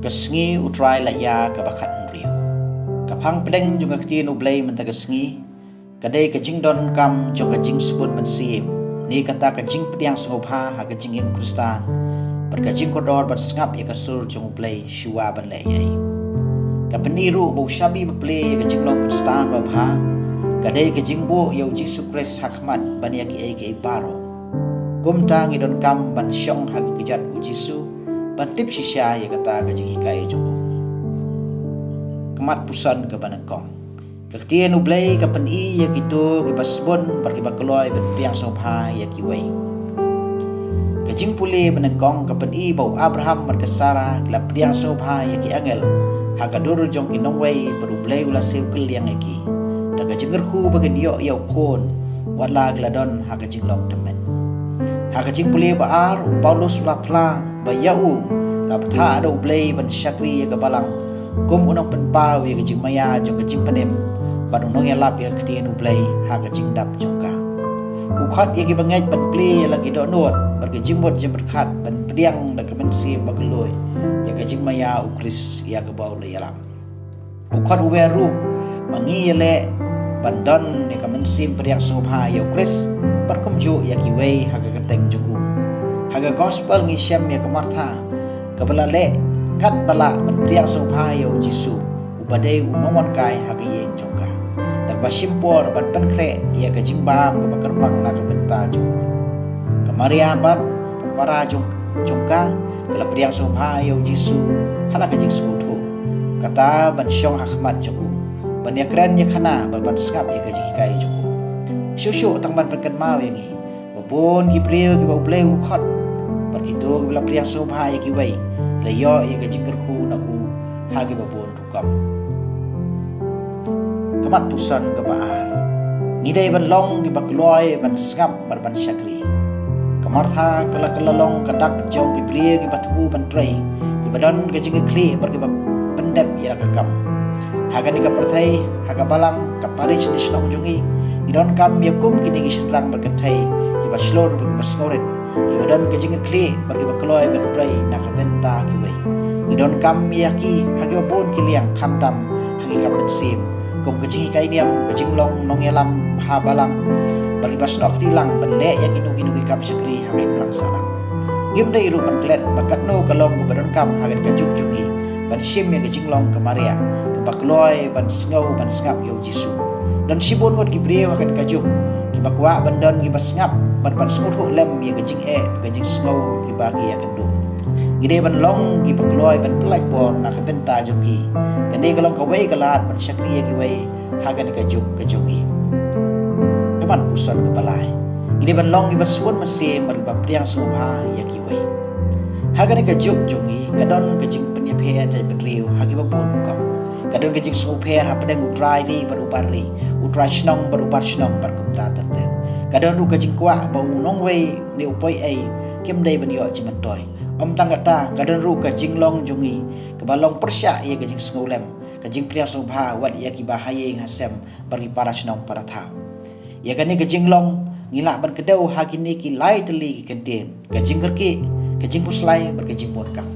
Kesngi utrai la ya ka bakat mriu. Kapang pedeng jung akti nu blay menta kesngi. Kadai kajing don kam jung kajing spun mensim. Ni kata kajing pediang sengobha ha kajing im kristan. Berkajing kodor bersengap ya kasur jung blay shua ban le yai. Kapeniru bau syabi beplay kajing long kristan babha. Kadai kajing bu yau Yesus Kristus hakmat ban yaki ai ke paro. Kumta ngidon kam ban syong ha kejat ujisu. Ban tip sisya ya kata kajing ikai jung. Kemat pusan ke banakong. Kaktian ublay kapan i ya kitu ki basbon par ki bakloi betiang sobha ya ki wei. Kajing puli banakong kapan i bau Abraham markasara kila pediang sobha ya ki angel. Hakadur jong ki nongwei berublay ula sew keliang ya ki. Da kajing gerhu bagen yo yau kon wala gladon hakajing long temen. Hakajing puli baar Paulus ula pla bayau laptha ada ublay ban syakri ya kebalang. Kum unong penpau ya kajing maya jong kajing penem banunong ya lap ya ketien ublay ha kajing dap jongka ukhat ya ki bangai ban pli ya lagi do not berkajing bot jam berkat ban pediang da kemensim bageloi ya kajing maya ukris ya ke bau le yalam ukhat uweru mangi le bandon ya kemensim pediang sobha ya ukris berkumju ya ki wei ha ka keteng jong ha gospel ngi syam ya ke martha kabala le kat bala ban pediang sobha ya Yesus ubadai unongon kai hagiyeng jongka dak basimpor ban penkre ia kajing bam ke bakerbang na ke benta jong kamaria bat para jongka kala pediang sobha ya Yesus hala kajing sebutu kata ban syong hakmat jong ban ya keren ya khana ban skap ya kajing kai jong syusyu tang ban penken mau yang ni babon ki priu ki bau play ukhat perkitu kala pediang sobha ya ki wei layo ya kajing kerhu na u hagi babon rukam kamat pusan ke baar ngidai ban long ki bakloi ban skap ban syakri kamartha kala long kadak jong ki prie ki bathu ban trai ki badan kajing kli bar ki pendep ya kakam haga ni ka perthai haga balang ka paris ni snong jungi idon kam yakum kini ki senrang berkentai ki baslor ki basnoret ki badan kajing kli bar ki bakloi ban trai na ka benta ki wei idon kam yaki hagi babon ki liang khamtam hagi kam bensim kum kajing kai niam kajing long nong yalam ha balang bar ki basnok tilang benle yaki nu ki kam syakri hagi pulang salam gim dai ru ban klet bakat no kalong badan kam hagi kajuk jungi ban sim ya kajing long ke Maria ke bakloi ban sngau ban skap yo Yesus dan sibon ngot ki brie wakan kajuk ki bakwa bandon ki basngap ban smut ho lem ya kajing kajing sngau ki bagi ya kendo gide ban long ki bakloi ban pelak por na ke benta joki kene kalong ka wei kalat ban syakri ya ki wei hagan kajuk kajongi teman pusan ke balai gide ban long ki baswon mesim bar bapriang sobha ya ki wei hagan kajuk jongi kadon kajing penyephe tai penriu hagi babon kam kadon kajing sopher ha pedang utrai ni barupari utrai snong barupar snong bar kumta terten kadon ru kajing kwa bau nong wei ni upoi ai kim dei ban yo jimentoy om tanggata kadon ru kajing long jungi kebalong persya ia kajing sengulem kajing pria sobha wat ia ki bahaye ngasem bagi para snong para thau ia kani kajing long ngilak ban kedau hagini ki lai teli ki kenten kajing kerki kajing puslai berkajing bon kam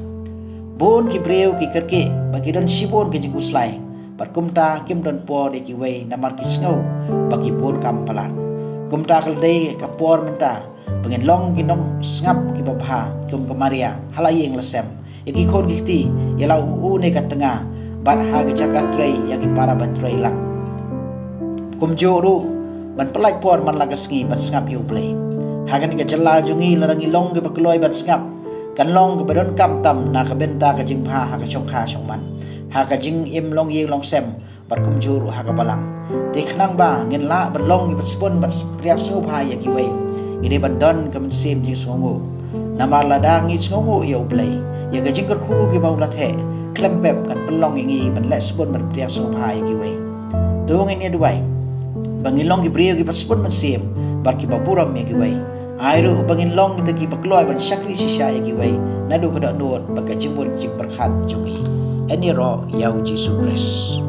bon ki breu ki kerki bagi don sibon kajing puslai berkumta kim don po de ki wei namar ki snow bagi bon kam palan kumta keldei ka por menta pengen long ki nong ngap ki babha kum ke Maria halayeng lesem yaki kon kiti yalau ne ka tengah bat ha ke jakat trai yaki para bat trai lang kum joru ban pelai por man lagasngi bat ngap yu play hagan ka jalla jungi larangi long ke bakloi bat ngap kan long ke badon kam tam na ka benta ka jing pha ha ka chong kha chong man ha ka jing im long yeng long sem bat kum joru ha ka balang te khnang ba ngin la ban long ki bat spon bat priak so pha yaki wei gide bandon kemensim jing songo nama ladang i songo ya ublay ya gajing kerhu ki bau lathe klempep kan pelong ingi ban le spon ban priang so phai ki wei dong ini duai bangilong ki brio ki paspon mensim bar ki baburam ya ki wei airu bangilong kita ki bakloi ban syakri sisya ya ki wei nadu kada nuot bagajing bur jing berkhat jungi eni ro ya Yesus Kristus